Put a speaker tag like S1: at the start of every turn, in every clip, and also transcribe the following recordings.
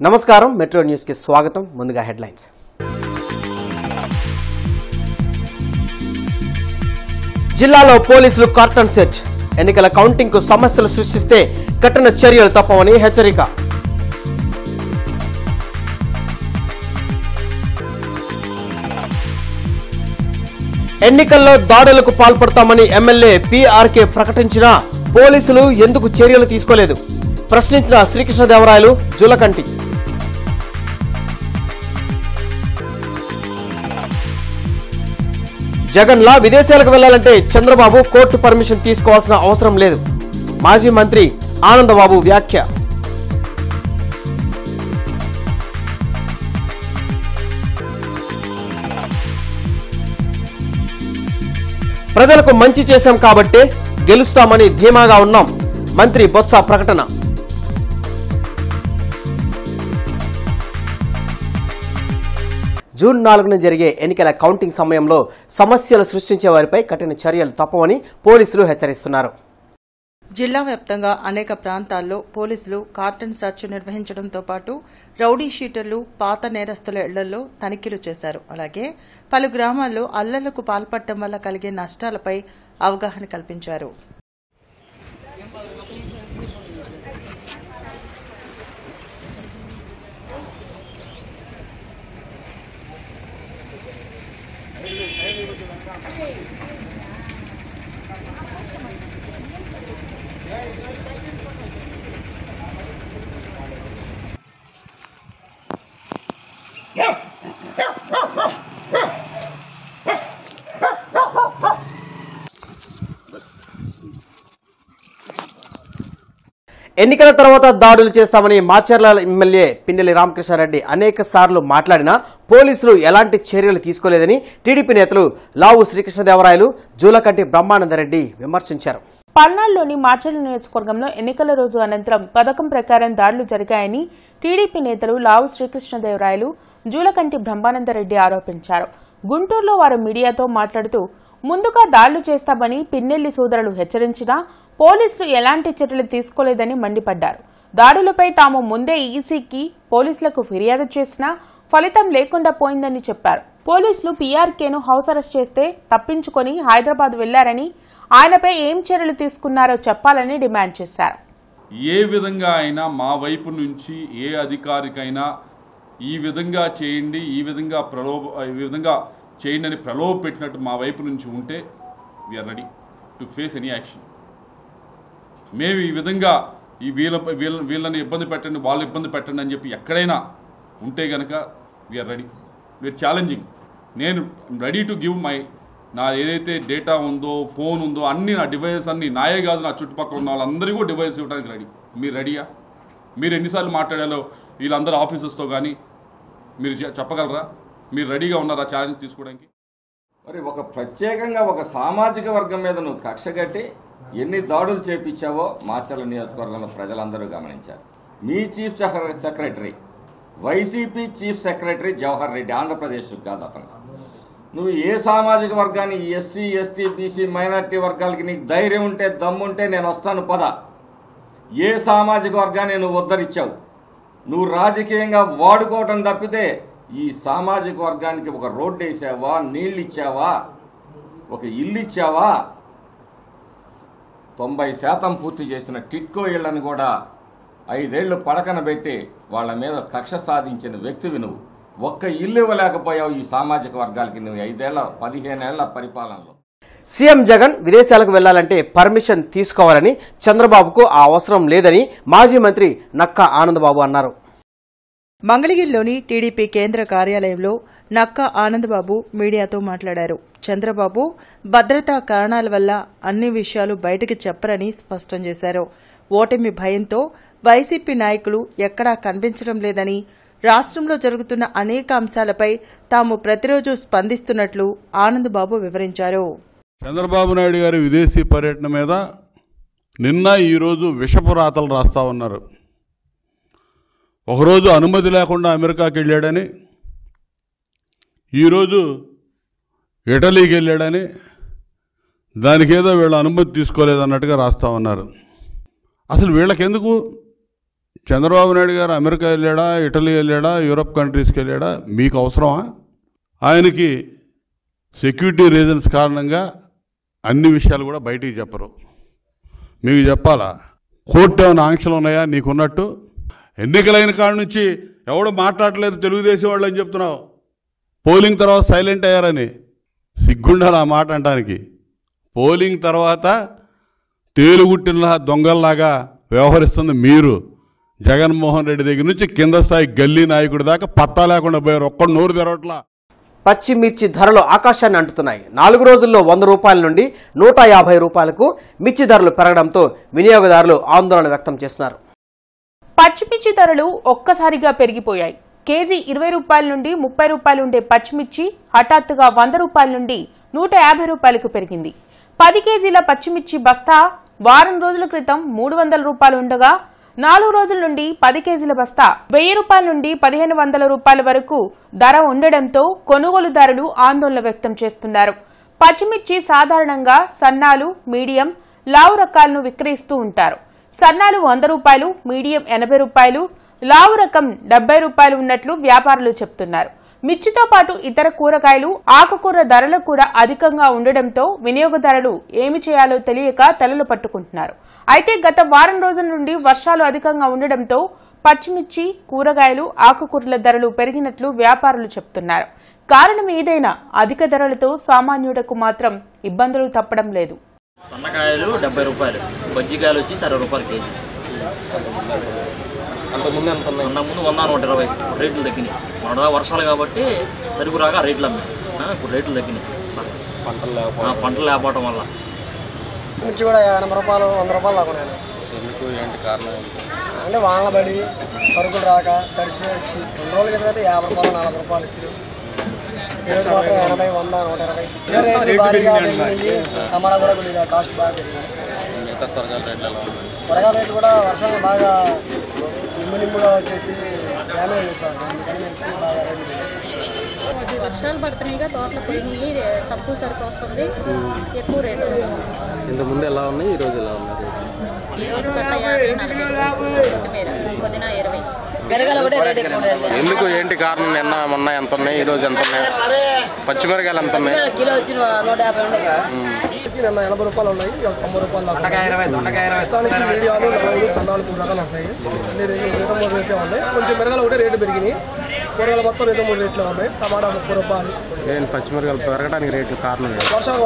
S1: నమస్కారం metro news కి స్వాగతం. ముందుగా హెడ్లైన్స్. జిల్లాలో పోలీసులు కార్టన్ సెర్చ్. ఎన్నికల కౌంటింగ్ కు సమస్యలు సృష్టిస్తే కఠిన చర్యలు తప్పవని హెచ్చరిక. ఎన్నికల్లో దాడులకు పాల్పడతామని ఎమ్మెల్యే పీఆర్కే ప్రకటించినా పోలీసులు ఎందుకు చర్యలు తీసుకోలేదు ప్రశ్నించిన శ్రీకృష్ణదేవరాయలు, జూలకంటి. జగన్లా విదేశాలకు వెళ్లాలంటే చంద్రబాబు కోర్టు పర్మిషన్ తీసుకోవాల్సిన అవసరం లేదు. మాజీ మంత్రి ఆనందబాబు వ్యాఖ్య. ప్రజలకు మంచి చేశాం కాబట్టే గెలుస్తామని ధీమాగా ఉన్నాం. మంత్రి బొత్స ప్రకటన. జూన్ 4న జరిగే ఎన్నికల కౌంటింగ్ సమయంలో సమస్యలు సృష్టించే వారిపై కఠిన చర్యలు తప్పవని పోలీసులు హెచ్చరిస్తున్నారు.
S2: జిల్లా వ్యాప్తంగా అనేక ప్రాంతాల్లో పోలీసులు కార్టన్ సెర్చ్ నిర్వహించడంతో పాటు రౌడీ షీటర్లు, పాత నేరస్తుల ఇళ్లలో తనిఖీలు చేశారు. అలాగే పలు గ్రామాల్లో అల్లర్లకు పాల్పడటం వల్ల కలిగే నష్టాలపై అవగాహన కల్పించారు.
S1: ఎన్నికల తర్వాత దాడులు చేస్తామని మాచర్ల ఎమ్మెల్యే పిన్నెల్లి రామకృష్ణారెడ్డి అనేక సార్లు మాట్లాడినా పోలీసులు ఎలాంటి చర్యలు తీసుకోలేదని టీడీపీ నేతలు లావు శ్రీకృష్ణదేవరాయలు, జూలకంటి బ్రహ్మానందరెడ్డి విమర్శించారు.
S3: పల్నాడులోని మాచర్ల నియోజకవర్గంలో ఎన్నికల రోజు అనంతరం పథకం ప్రకారం దాడులు జరిగాయని టీడీపీ నేతలు లావు శ్రీకృష్ణదేవరాయలు, జూలకంటి బ్రహ్మానందరెడ్డి ఆరోపించారు. గుంటూరులో వారు మీడియాతో మాట్లాడుతూ ముందుగా దాడులు చేస్తామని పిన్నెల్లి సోదరులు హెచ్చరించినా పోలీసులు ఎలాంటి చర్యలు తీసుకోలేదని మండిపడ్డారు. దాడులపై తాము ముందే ఈసీకి, పోలీసులకు ఫిర్యాదు చేసినా ఫలితం లేకుండా పోయిందని చెప్పారు. పోలీసులు పీఆర్కేను హౌస్ అరెస్ట్ చేస్తే తప్పించుకొని హైదరాబాద్ వెళ్లారని, ఆయనపై ఏం చర్యలు తీసుకున్నారో చెప్పాలని డిమాండ్ చేశారు.
S4: ఏ విధంగా అయినా మా వైపు నుంచి ఏ అధికారికైనా ఈ విధంగా చేయండి, ఈ విధంగా చేయండి అని ప్రలోభ పెట్టినట్టు మా వైపు నుంచి ఉంటే we are ready to face any action. మేము ఈ విధంగా వీళ్ళని ఇబ్బంది పెట్టండి, వాళ్ళు ఇబ్బంది పెట్టండి అని చెప్పి ఎక్కడైనా ఉంటే కనుక వీఆర్ రెడీ, వీఆర్ ఛాలెంజింగ్. నేను రెడీ టు గివ్ నా ఏదైతే డేటా ఉందో, ఫోన్ ఉందో, అన్నీ నా డివైజెస్ అన్నీ నాయే కాదు, నా చుట్టుపక్కల ఉన్న వాళ్ళందరికీ కూడా డివైస్ ఇవ్వడానికి రెడీ. మీరు రెడీయా? మీరు ఎన్నిసార్లు మాట్లాడాలో వీళ్ళందరూ ఆఫీసర్స్తో కానీ మీరు చెప్పగలరా? మీరు రెడీగా ఉన్నారా ఛాలెంజ్ తీసుకోవడానికి?
S5: మరి ప్రత్యేకంగా ఒక సామాజిక వర్గం మీద నువ్వు కక్ష కట్టి ఎన్ని దాడులు చేపించావో మాచర్ల నియోజకవర్గంలో ప్రజలందరూ గమనించారు. మీ chief secretary, YCP chief secretary Jawahar Reddy, ఆంధ్రప్రదేశ్కి కాదు అతను. నువ్వు ఏ సామాజిక వర్గాన్ని, ఎస్సీ, ఎస్టీ, బీసీ, మైనార్టీ వర్గాలకి నీకు ధైర్యం ఉంటే, దమ్ముంటే నేను వస్తాను పద. ఏ సామాజిక వర్గాన్ని నువ్వు ఉద్ధరించావు? నువ్వు రాజకీయంగా వాడుకోవటం తప్పితే ఈ సామాజిక వర్గానికి ఒక రోడ్డు వేసావా, నీళ్ళు ఇచ్చావా, ఒక ఇల్లు ఇచ్చావా? 90% పూర్తి చేసిన టిట్కో ఇళ్లను కూడా 5 ఏళ్లు పడకన పెట్టి వాళ్ళ మీద కక్ష సాధించిన వ్యక్తివి నువ్వు. ఒక్క ఇల్లు ఇవ్వలేకపోయావు ఈ సామాజిక వర్గాలకి నువ్వు 15 ఏళ్ల పరిపాలనలో.
S1: సీఎం జగన్ విదేశాలకు వెళ్లాలంటే పర్మిషన్ తీసుకోవాలని, చంద్రబాబుకు ఆ అవసరం లేదని మాజీ మంత్రి నక్కా ఆనందబాబు అన్నారు.
S2: మంగళగిరిలోని టీడీపీ కేంద్ర కార్యాలయంలో నక్కా ఆనందబాబు మీడియాతో మాట్లాడారు. చంద్రబాబు భద్రతా కారణాల వల్ల అన్ని విషయాలు బయటకు చెప్పరని స్పష్టం చేశారు. ఓటమి భయంతో వైసీపీ నాయకులు ఎక్కడా కనిపించడం లేదని, రాష్ట్రంలో జరుగుతున్న అనేక అంశాలపై తాము ప్రతిరోజు స్పందిస్తున్నట్లు ఆనందబాబు వివరించారు.
S6: చంద్రబాబు నాయుడు గారి విదేశీ పర్యటన మీద నిన్న ఈరోజు విషపురాతలు రాస్తా ఉన్నారు. ఒకరోజు అనుమతి లేకుండా అమెరికాకి వెళ్ళాడని, ఈరోజు ఇటలీకి వెళ్ళాడని, దానికేదో వీళ్ళ అనుమతి తీసుకోలేదన్నట్టుగా రాస్తూ ఉన్నారు. అసలు వీళ్ళకెందుకు చంద్రబాబు నాయుడు గారు అమెరికా వెళ్ళాడా, ఇటలీ వెళ్ళాడా, యూరప్ కంట్రీస్కి వెళ్ళాడా, మీకు అవసరమా? ఆయనకి సెక్యూరిటీ రీజన్స్ కారణంగా అన్ని విషయాలు కూడా బయటికి చెప్పరు. మీకు చెప్పాలా? కోర్టు ఏమైనా ఆంక్షలు ఉన్నాయా నీకున్నట్టు? ఎన్నికలైన కాడ నుంచి ఎవడు మాట్లాడలేదు తెలుగుదేశం వాళ్ళు అని చెప్తున్నావు. పోలింగ్ తర్వాత సైలెంట్ అయ్యారని సిగ్గుండాలి ఆ మాట అంటానికి. పోలింగ్ తర్వాత తేలుగుట్టిన దొంగల్లాగా వ్యవహరిస్తుంది మీరు. జగన్మోహన్ రెడ్డి దగ్గర నుంచి కింద స్థాయి గల్లీ నాయకుడి దాకా పత్తా లేకుండా పోయారు. ఒక్కడు నోరు తెరవట్లా.
S1: పచ్చిమిర్చి ధరలు ఆకాశాన్ని అంటుతున్నాయి. 4 రోజుల్లో 100 రూపాయల నుండి 150 రూపాయలకు మిర్చి ధరలు పెరగడంతో వినియోగదారులు ఆందోళన వ్యక్తం చేస్తున్నారు.
S3: పచ్చిమిర్చి ధరలు ఒక్కసారిగా పెరిగిపోయాయి. కేజీ 20 రూపాయల నుండి 30 రూపాయలు ఉండే పచ్చిమిర్చి హఠాత్తుగా 100 రూపాయల నుండి 150 రూపాయలకు పెరిగింది. 10 కేజీల పచ్చిమిర్చి బస్తా వారం రోజుల క్రితం 300 రూపాయలు ఉండగా 4 రోజుల నుండి 10 కేజీల బస్తా 1000 రూపాయల నుండి 1500 రూపాయల వరకు ధర ఉండడంతో కొనుగోలుదారులు ఆందోళన వ్యక్తం చేస్తున్నారు. పచ్చిమిర్చి సాధారణంగా సన్నాలు, మీడియం, లావు రకాలను విక్రయిస్తూ ఉంటారు. సన్నాలు 100 రూపాయలు, మీడియం 80 రూపాయలు, లావు రకం 70 రూపాయలు ఉన్నట్లు వ్యాపారులు చెప్తున్నారు. మిర్చితో పాటు ఇతర కూరగాయలు, ఆకుకూర ధరలు కూడా అధికంగా ఉండడంతో వినియోగదారులు ఏమి చేయాలో తెలియక తలలు పట్టుకుంటున్నారు. అయితే గత వారం రోజుల నుండి వర్షాలు అధికంగా ఉండడంతో పచ్చిమిర్చి, కూరగాయలు, ఆకుకూరల ధరలు పెరిగినట్లు వ్యాపారులు చెప్తున్నారు. కారణం ఏదైనా అధిక ధరలతో సామాన్యుడకు మాత్రం ఇబ్బందులు తప్పడం లేదు.
S7: సన్నకాయలు 70 రూపాయలు, బజ్జికాయలు వచ్చి 60 రూపాయలు కేజీ. అంతకుముందు 100-120 రేట్లు తగ్గినాయి. మొదట వర్షాలు కాబట్టి సరుకు రాగా రేట్లు అమ్మాయి. ఇప్పుడు రేట్లు తగ్గినాయి పంటలు లేకపోవడం వల్ల.
S8: మిర్చి కూడా 80 రూపాయలు, 100 రూపాయలు దాకా.
S7: ఎందుకు ఏంటి కారణం?
S8: అంటే వానల పడి సరుకులు రాక తడిసిపోయి 2 రోజుల క్రితం అయితే 50 రూపాయలు, 40 రూపాయలు కిలో. ఈరోజు మాత్రం 80, 100, 120. రేట్లు భారీగా పెరిగినాయి. టమాటా కూడా కొద్దిగా కాస్ట్ బాగా పెరిగింది. త్వరగా రేట్లు కూడా వర్షాలు బాగా నిమ్ముగా వచ్చేసి డ్యామేజ్ వచ్చేస్తుంది.
S9: వర్షాలు పడుతున్నాయిగా, తోటలు పోయినాయి, తక్కువ సరుకు వస్తుంది, ఎక్కువ రేటు.
S7: ఇంతకుముందు ఎలా ఉన్నాయి, ఈరోజు ఎలా ఉన్నాయి?
S9: ఈరోజు కట్ట 50, 40, కొత్తిమీర, పుదీనా 20. పెరగల కూడా రేట్ ఎక్కువ.
S7: ఎందుకు ఏంటి కారణం? నిన్న మొన్న ఎంత ఉన్నాయి, ఈరోజు ఎంత ఉన్నాయి? పచ్చిమిరకాయలు ఎంత ఉన్నాయి?
S9: కిలో వచ్చి 150 ఉన్నాయి.
S8: నిన్న 80 రూపాయలు ఉన్నాయి, 90 రూపాయలు సన్నాలు 3 రకాలు ఉంటాయి. అన్ని రేట్లు రేటే ఉన్నాయి. కొంచెం మిరగలు ఒకటే రేటు పెరిగినాయి. కూరగాయలు మొత్తం 3 రేట్లు ఉన్నాయి. టమాటా 30 రూపాయలు.
S7: పచ్చిమిరకాయలు పెరగడానికి రేట్లు కారణం
S8: వర్షాల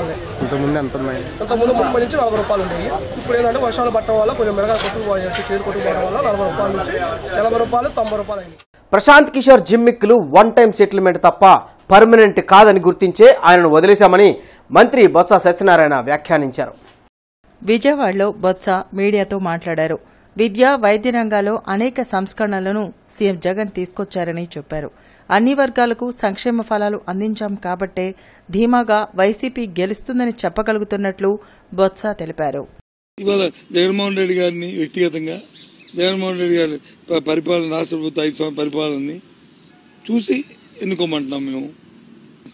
S8: వల్లే.
S7: ఇంతకుముందు ఎంత ఉన్నాయి?
S8: ఇంతకుముందు 30 నుంచి 40 రూపాయలు ఉండేవి. ఇప్పుడు ఏంటంటే వర్షాలు పట్టడం వల్ల కొంచెం మిరగాయలు కొట్టుకుపోయాయి. చేరు కొట్టుకుపోవడం వల్ల 40 రూపాయల నుంచి 80 రూపాయలు, 90 రూపాయలు అయింది.
S1: ప్రశాంత్ కిషోర్ జిమ్మిక్కులు 1 టైం సెటిల్మెంట్ తప్ప పర్మనెంట్ కాదని గుర్తించే ఆయనను వదిలేశామని మంత్రి బొత్స సత్యనారాయణ వ్యాఖ్యానించారు.
S2: విజయవాడలో బొత్స మీడియాతో మాట్లాడారు. విద్య, వైద్య రంగాల్లో అనేక సంస్కరణలను సీఎం జగన్ తీసుకొచ్చారని చెప్పారు. అన్ని వర్గాలకు సంక్షేమ ఫలాలు అందించాం కాబట్టే ధీమాగా వైసీపీ గెలుస్తుందని చెప్పగలుగుతున్నట్లు బొత్స తెలిపారు.
S10: ఇవాళ జగన్మోహన్ రెడ్డి గారిని వ్యక్తిగతంగా జగన్మోహన్ రెడ్డి గారి పరిపాలన, రాష్ట్ర ప్రభుత్వ 5 సంవత్సరాల పరిపాలనని చూసి ఎన్నుకోమంటున్నాం. మేము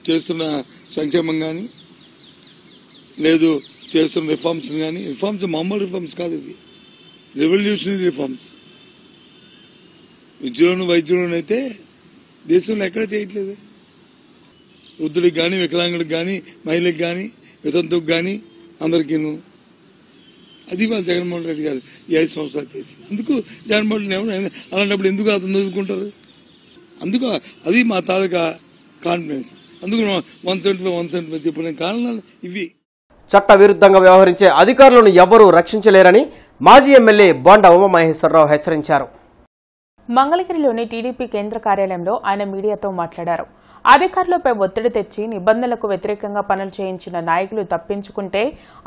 S10: చేస్తున్న సంక్షేమం కానీ, లేదు చేస్తున్న రిఫార్మ్స్ కానీ, రిఫార్మ్స్ మామూలు రిఫార్మ్స్ కాదు, ఇవి రెవల్యూషనరీ రిఫార్మ్స్. విద్యలోను వైద్యులను అయితే దేశంలో ఎక్కడ చేయట్లేదు. వృద్ధులకు కానీ, వికలాంగులకు కానీ, మహిళలకు కానీ, వితంతుకు కానీ అందరికీను. అది మా జగన్మోహన్ రెడ్డి గారు ఈ 5 సంవత్సరాలు చేసింది. అందుకు జగన్మోహన్ రెడ్డి ఎవరు అలాంటప్పుడు ఎందుకు అతను చదువుకుంటారు? అందుకు అది మా తాలూకా కాన్ఫిడెన్స్. అందుకు 175 చెప్పిన కారణాలు ఇవి.
S1: చట్ట విరుద్ధంగా వ్యవహరించే అధికారులను ఎవ్వరూ రక్షించలేరని మాజీ ఎమ్మెల్యే బొండా ఉమామహేశ్వరరావు హెచ్చరించారు.
S3: మంగళగిరిలోని టీడీపీ కేంద్ర కార్యాలయంలో ఆయన మీడియాతో మాట్లాడారు. అధికారులపై ఒత్తిడి తెచ్చి నిబంధనలకు వ్యతిరేకంగా పనులు చేయించిన నాయకులు తప్పించుకుంటే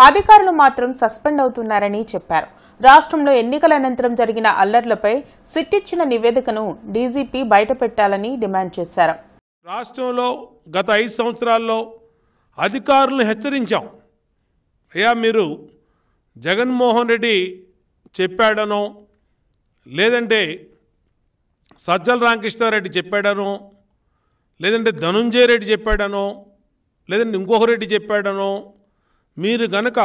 S3: అధికారులు మాత్రం సస్పెండ్ అవుతున్నారని చెప్పారు. రాష్ట్రంలో ఎన్నికల అనంతరం జరిగిన అల్లర్లపై సిట్ ఇచ్చిన నివేదికను డీజీపీ బయటపెట్టాలని డిమాండ్ చేశారు.
S11: రాష్ట్రంలో గత 5 సంవత్సరాల్లో అధికారులను హెచ్చరించాం. అయ్యా, మీరు జగన్మోహన్ రెడ్డి చెప్పాడనో, లేదంటే సజ్జల రామకృష్ణారెడ్డి చెప్పాడనో, లేదంటే ధనుంజయ రెడ్డి చెప్పాడనో, లేదంటే ఇంకొక రెడ్డి చెప్పాడనో, మీరు గనక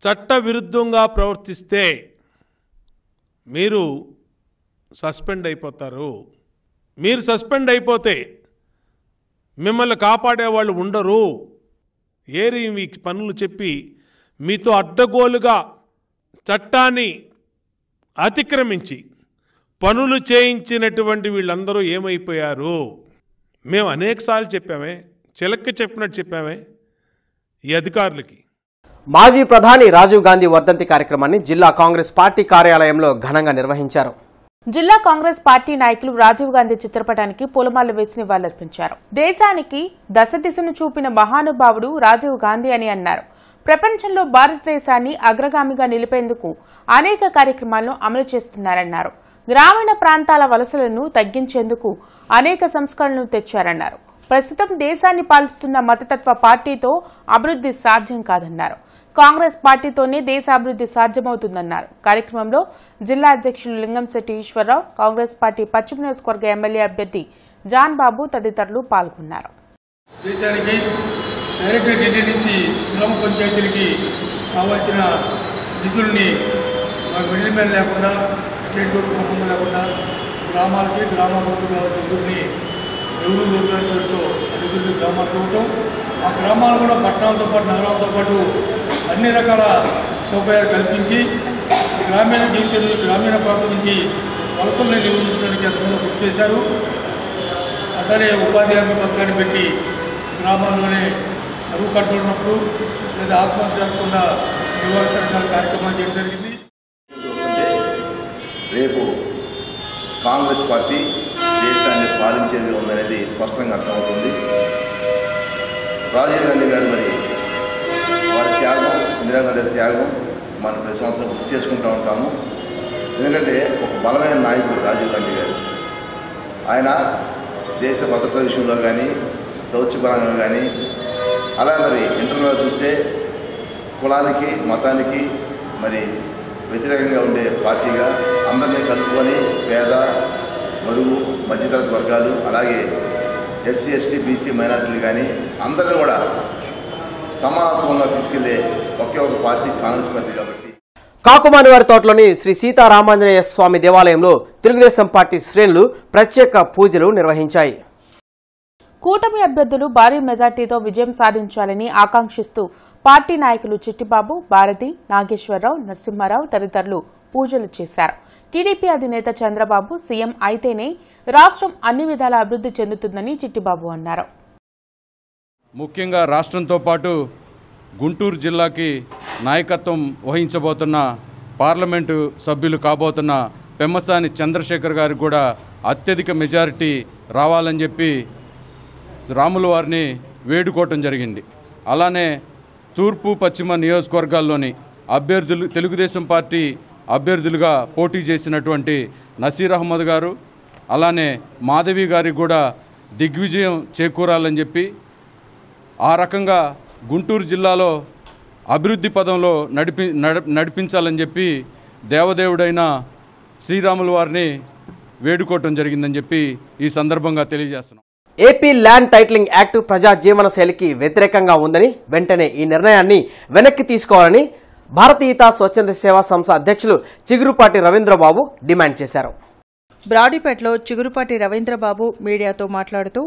S11: చట్ట విరుద్ధంగా ప్రవర్తిస్తే మీరు సస్పెండ్ అయిపోతారు. మీరు సస్పెండ్ అయిపోతే మిమ్మల్ని కాపాడేవాళ్ళు ఉండరు. ఏరి మీ పనులు చెప్పి మీతో అడ్డగోలుగా చట్టాన్ని అతిక్రమించి పనులు చేయించినటువంటి వీళ్ళందరూ ఏమైపోయారు? మేము అనేకసార్లు చెప్పామే, చిలక్క చెప్పినట్టు చెప్పామే ఈ అధికారులకి.
S1: మాజీ ప్రధాని రాజీవ్ గాంధీ వర్ధంతి కార్యక్రమాన్ని జిల్లా కాంగ్రెస్ పార్టీ కార్యాలయంలో ఘనంగా నిర్వహించారు.
S3: జిల్లా కాంగ్రెస్ పార్టీ నాయకులు రాజీవ్ గాంధీ చిత్రపటానికి పూలమాలలు వేసి నివాళులర్పించారు. దేశానికి దశదిశను చూపిన మహానుభావుడు రాజీవ్ గాంధీ అని అన్నారు. ప్రపంచంలో భారతదేశాన్ని అగ్రగామిగా నిలిపేందుకు అనేక కార్యక్రమాలను అమలు చేస్తున్నారన్నారు. గ్రామీణ ప్రాంతాల వలసలను తగ్గించేందుకు అనేక సంస్కరణలు తెచ్చారన్నారు. ప్రస్తుతం దేశాన్ని పాలిస్తున్న మతతత్వ పార్టీతో అభివృద్ధి సాధ్యం కాదన్నారు. కాంగ్రెస్ పార్టీతోనే దేశాభివృద్ధి సాధ్యమవుతుందన్నారు. కార్యక్రమంలో జిల్లా అధ్యక్షులు లింగంశెట్టి ఈశ్వరరావు, కాంగ్రెస్ పార్టీ పశ్చిమ నియోజకవర్గ ఎమ్మెల్యే అభ్యర్థి జాన్ బాబు తదితరులు పాల్గొన్నారు.
S12: దేశానికి డైరెక్ట్ ఢిల్లీ నుంచి గ్రామ పంచాయతీలకి కావాల్సిన నిధుల్ని మిడిల్ మ్యాన్ లేకుండా, స్టేట్ గవర్నమెంట్ సంబంధం లేకుండా గ్రామాలకి గ్రామాభివృద్ధి కావాల్సిన నిధుల్ని ఎవరు రోడ్డు పేరుతో ఆ నిధుల్ని గ్రామాలకు ఇవ్వటం, ఆ గ్రామాలు కూడా పట్టణాలతో పాటు నగరాలతో పాటు అన్ని రకాల సౌకర్యాలు కల్పించి గ్రామీణ జీవితం గ్రామీణ ప్రాంతం నుంచి వలసల్ని నిరోధించడానికి ఎంతమంది కృషి చేశారు. అట్లానే ఉపాధి హామీ పథకాన్ని పెట్టి గ్రామాల్లోనే అరువు కట్టుకున్నప్పుడు లేదా ఆత్మహత్య జరగకుండా నివారణ కార్యక్రమాలు చేయడం జరిగింది.
S13: రేపు కాంగ్రెస్ పార్టీ దేశాన్ని పాలించేది ఉందనేది స్పష్టంగా అర్థమవుతుంది. రాజీవ్ గాంధీ గారు మరి వారి త్యాగం, ఇందిరాగాంధీ త్యాగం మనం ప్రతి సంవత్సరం గుర్తు చేసుకుంటూ ఉంటాము. ఎందుకంటే ఒక బలమైన నాయకుడు రాజీవ్ గాంధీ గారు. ఆయన దేశ భద్రత విషయంలో కానీ, దౌత్యపరంగా కానీ, అలా మరి ఇంటర్లో చూస్తే కులానికి మతానికి మరి వ్యతిరేకంగా ఉండే పార్టీగా అందరినీ కలుపుకొని పేద, బడుగు, మధ్యతరగతి వర్గాలు, అలాగే ఎస్సీ, ఎస్టీ, బీసీ, మైనార్టీలు కానీ అందరినీ కూడా సమానత్వంగా తీసుకెళ్లే ఒకే ఒక పార్టీ కాంగ్రెస్ పార్టీ. కాబట్టి
S1: కాకుమానివారి తోటలోని శ్రీ సీతారామాంజనేయ స్వామి దేవాలయంలో తెలుగుదేశం పార్టీ శ్రేణులు ప్రత్యేక పూజలు నిర్వహించాయి.
S3: కూటమి అభ్యర్థులు భారీ మెజార్టీతో విజయం సాధించాలని ఆకాంక్షిస్తూ పార్టీ నాయకులు చిట్టిబాబు, భారతి, నాగేశ్వరరావు, నరసింహారావు తదితరులు పూజలు చేశారు. టీడీపీ అధినేత చంద్రబాబు సీఎం అయితేనే రాష్ట్రం అన్ని విధాల అభివృద్ధి చెందుతుందని చిట్టిబాబు అన్నారు.
S14: ముఖ్యంగా రాష్ట్రంతో పాటు గుంటూరు జిల్లాకి నాయకత్వం వహించబోతున్న పార్లమెంటు సభ్యులు కాబోతున్న పెమ్మసాని చంద్రశేఖర్ గారికి కూడా అత్యధిక మెజారిటీ రావాలని చెప్పి రాముల వారిని వేడుకోవటం జరిగింది. అలానే తూర్పు పశ్చిమ నియోజకవర్గాల్లోని అభ్యర్థులు తెలుగుదేశం పార్టీ అభ్యర్థులుగా పోటీ చేసినటువంటి నసీర్ అహ్మద్ గారు, అలానే మాధవి గారికి కూడా దిగ్విజయం చేకూరాలని చెప్పి, ఆ రకంగా గుంటూరు జిల్లాలో అభివృద్ధి పదంలో నడిపించాలని చెప్పి దేవదేవుడైన శ్రీరాముల వారిని వేడుకోవటం జరిగిందని చెప్పి ఈ సందర్భంగా తెలియజేస్తున్నాం.
S1: ఏపీ ల్యాండ్ టైటిలింగ్ యాక్ట్ ప్రజా జీవన శైలికి వ్యతిరేకంగా ఉందని, వెంటనే ఈ నిర్ణయాన్ని వెనక్కి తీసుకోవాలని భారతీయత స్వచ్ఛంద సేవా సంస్థ అధ్యక్షులు చిగురుపాటి రవీంద్రబాబు డిమాండ్ చేశారు.
S2: బ్రాడీపేటలో చిగురుపాటి రవీంద్రబాబు మీడియాతో మాట్లాడుతూ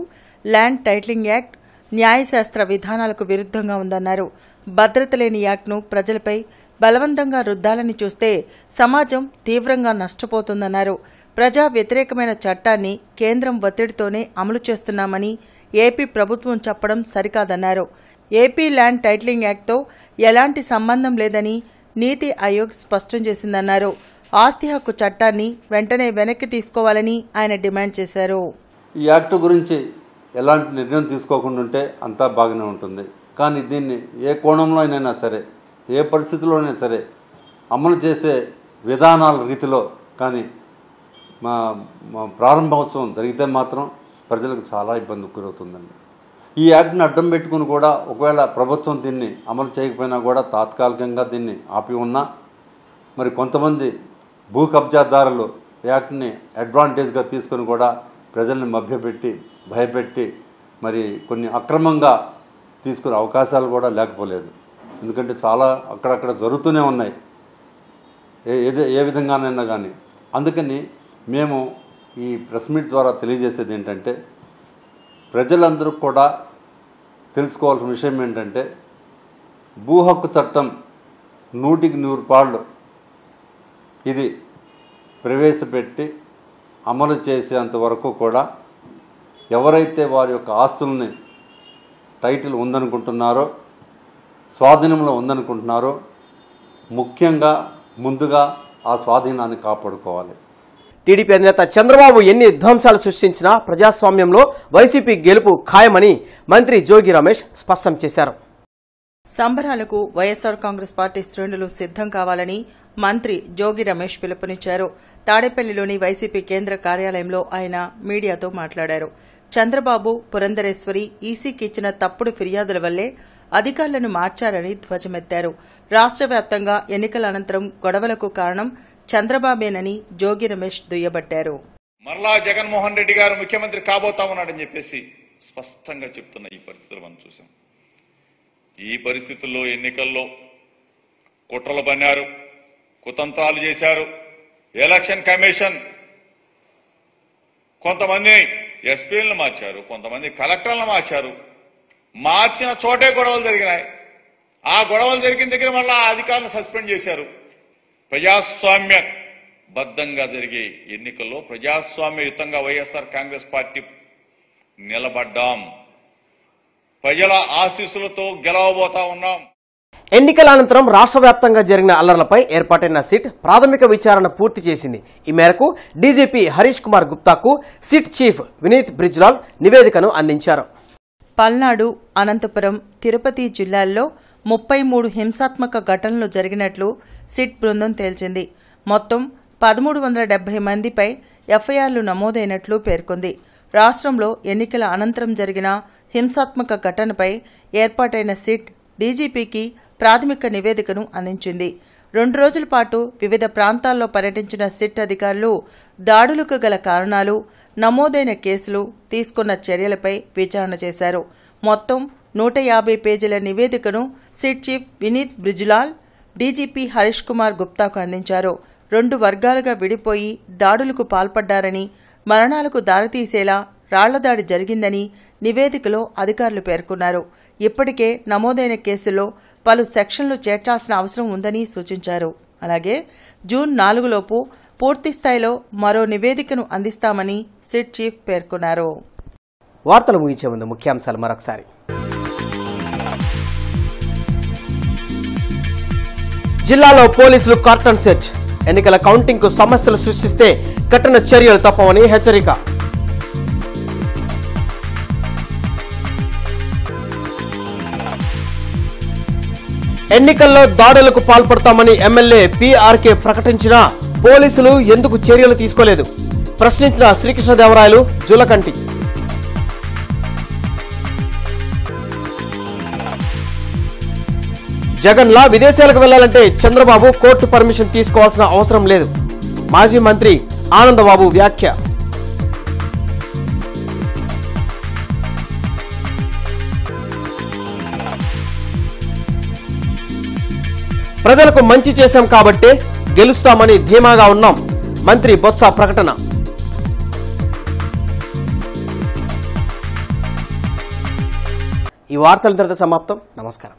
S2: ల్యాండ్ టైటిలింగ్ యాక్ట్ న్యాయశాస్త్ర విధానాలకు విరుద్ధంగా ఉందన్నారు. భద్రత లేని యాక్ట్ను ప్రజలపై బలవంతంగా రుద్దాలని చూస్తే సమాజం తీవ్రంగా నష్టపోతుందన్నారు. ప్రజా వ్యతిరేకమైన చట్టాన్ని కేంద్రం ఒత్తిడితోనే అమలు చేస్తున్నామని ఏపీ ప్రభుత్వం చెప్పడం సరికాదన్నారు. ఏపీ ల్యాండ్ టైటిలింగ్ యాక్ట్తో ఎలాంటి సంబంధం లేదని నీతి ఆయోగ్ స్పష్టం చేసిందన్నారు. ఆస్తి హక్కు చట్టాన్ని వెంటనే వెనక్కి తీసుకోవాలని ఆయన డిమాండ్ చేశారు.
S15: ఈ యాక్ట్ గురించి ఎలాంటి నిర్ణయం తీసుకోకుండా ఉంటే అంతా బాగానే ఉంటుంది. కానీ దీన్ని ఏ కోణంలో అయినా సరే, ఏ పరిస్థితుల్లోనైనా సరే అమలు చేసే విధానాల రీతిలో కానీ మా ప్రారంభోత్సవం జరిగితే మాత్రం ప్రజలకు చాలా ఇబ్బంది గురవుతుందండి. ఈ యాక్ట్ని అడ్డం పెట్టుకుని కూడా ఒకవేళ ప్రభుత్వం దీన్ని అమలు చేయకపోయినా కూడా తాత్కాలికంగా దీన్ని ఆపి ఉన్నా, మరి కొంతమంది భూ కబ్జాదారులు యాక్ట్ని అడ్వాంటేజ్గా తీసుకొని కూడా ప్రజల్ని మభ్యపెట్టి భయపెట్టి మరి కొన్ని అక్రమంగా తీసుకునే అవకాశాలు కూడా లేకపోలేదు. ఎందుకంటే చాలా అక్కడక్కడ జరుగుతూనే ఉన్నాయి. ఏ విధంగానైనా కానీ అందుకని మేము ఈ ప్రెస్ మీట్ ద్వారా తెలియజేసేది ఏంటంటే, ప్రజలందరూ కూడా తెలుసుకోవాల్సిన విషయం ఏంటంటే, భూ హక్కు చట్టం 100% ఇది ప్రవేశపెట్టి అమలు చేసేంత వరకు కూడా ఎవరైతే వారి యొక్క ఆస్తుల్ని టైటిల్ ఉందనుకుంటున్నారో, స్వాధీనంలో ఉందనుకుంటున్నారో, ముఖ్యంగా ముందుగా ఆ స్వాధీనాన్ని కాపాడుకోవాలి.
S1: టీడీపీ అధినేత చంద్రబాబు ఎన్ని ధ్వంసాలు సృష్టించినా ప్రజాస్వామ్యంలో వైసీపీ గెలుపు ఖాయమని మంత్రి జోగి రమేష్ స్పష్టం చేశారు.
S2: సంబరాలకు వైఎస్సార్ కాంగ్రెస్ పార్టీ శ్రేణులు సిద్దం కావాలని మంత్రి జోగి రమేష్ పిలుపునిచ్చారు. తాడేపల్లిలోని వైసీపీ కేంద్ర కార్యాలయంలో ఆయన మీడియాతో మాట్లాడారు. చంద్రబాబు, పురంధరేశ్వరి ఈసీకి ఇచ్చిన తప్పుడు ఫిర్యాదుల వల్లే అధికారులను మార్చారని ధ్వజమెత్తారు. రాష్ట్ర వ్యాప్తంగా ఎన్నికల అనంతరం గొడవలకు కారణం చంద్రబాబేనని జోగి రమేష్ దుయ్యబట్టారు.
S16: మరలా జగన్మోహన్ రెడ్డి గారు ముఖ్యమంత్రి కాబోతా ఉన్నాడని చెప్పేసి స్పష్టంగా చెప్తున్న ఈ పరిస్థితులు మనం చూసాం. ఈ పరిస్థితుల్లో ఎన్నికల్లో కుట్రలు పన్నారు, కుతంత్రాలు చేశారు. ఎలక్షన్ కమిషన్ కొంతమంది ఎస్పీలను మార్చారు, కొంతమంది కలెక్టర్లను మార్చారు. మార్చిన చోటే గొడవలు జరిగినాయి. ఆ గొడవలు జరిగిన దగ్గర మళ్ళా అధికారులను సస్పెండ్ చేశారు. ప్రజాస్వామ్య బద్దంగా జరిగే ఎన్నికల్లో ప్రజాస్వామ్యయుతంగా వైఎస్ఆర్ కాంగ్రెస్ పార్టీ నిలబడ్డాం. ప్రజల ఆశీస్సులతో గెలవబోతా ఉన్నాం.
S1: ఎన్నికల అనంతరం రాష్ట్ర వ్యాప్తంగా జరిగిన అల్లర్లపై ఏర్పాటైన సిట్ ప్రాథమిక విచారణ పూర్తి చేసింది. ఈ మేరకు డీజీపీ హరీష్ కుమార్ గుప్తాకు సిట్ చీఫ్ వినీత్ బ్రిజ్లాల్ నివేదికను అందించారు.
S2: పల్నాడు, అనంతపురం, తిరుపతి జిల్లాల్లో 33 హింసాత్మక ఘటనలు జరిగినట్లు సిట్ బృందం తేల్చింది. మొత్తం 1370 మందిపై ఎఫ్ఐఆర్లు నమోదైనట్లు పేర్కొంది. రాష్ట్రంలో ఎన్నికల అనంతరం జరిగిన హింసాత్మక ఘటనపై ఏర్పాటైన సిట్ డీజీపీకి ప్రాథమిక నివేదికను అందించింది. 2 రోజుల పాటు వివిధ ప్రాంతాల్లో పర్యటించిన సిట్ అధికారులు దాడులకు గల కారణాలు, నమోదైన కేసులు, తీసుకున్న చర్యలపై విచారణ చేశారు. మొత్తం 150 పేజీల నివేదికను SIT chief Vineet Brijlal DGP Harish Kumar గుప్తాకు అందించారు. 2 వర్గాలుగా విడిపోయి దాడులకు పాల్పడ్డారని, మరణాలకు దారితీసేలా రాళ్లదాడి జరిగిందని నివేదికలో అధికారులు పేర్కొన్నారు. ఇప్పటికే నమోదైన కేసుల్లో పలు సెక్షన్లు చేర్చాల్సిన అవసరం ఉందని సూచించారు. అలాగే జూన్ 4లోపు పూర్తిస్థాయిలో మరో నివేదికను అందిస్తామని సిట్ చీఫ్ పేర్కొన్నారు.
S1: వార్తలు ముగించే ముందు ముఖ్యాంశాలు మరొకసారి. జిల్లాలో పోలీసులు కార్టన్ సెర్చ్. ఎన్నికల కౌంటింగ్ కు సమస్యలు సృష్టిస్తే కఠిన చర్యలు తప్పవని హెచ్చరిక. ఎన్నికల్లో దాడులకు పాల్పడతామని ఎమ్మెల్యే పీఆర్కే ప్రకటించినా పోలీసులు ఎందుకు చర్యలు తీసుకోలేదు ప్రశ్నించిన శ్రీకృష్ణదేవరాయలు, జూలకంటి. జగన్లా విదేశాలకు వెళ్లాలంటే చంద్రబాబు కోర్టు పర్మిషన్ తీసుకోవాల్సిన అవసరం లేదు. మాజీ మంత్రి ఆనందబాబు వ్యాఖ్య. ప్రజలకు మంచి చేశాం కాబట్టే గెలుస్తామని ధీమాగా ఉన్నాం. మంత్రి బొత్స ప్రకటన. ఈ వార్తల తర్వాత సమాప్తం. నమస్కారం.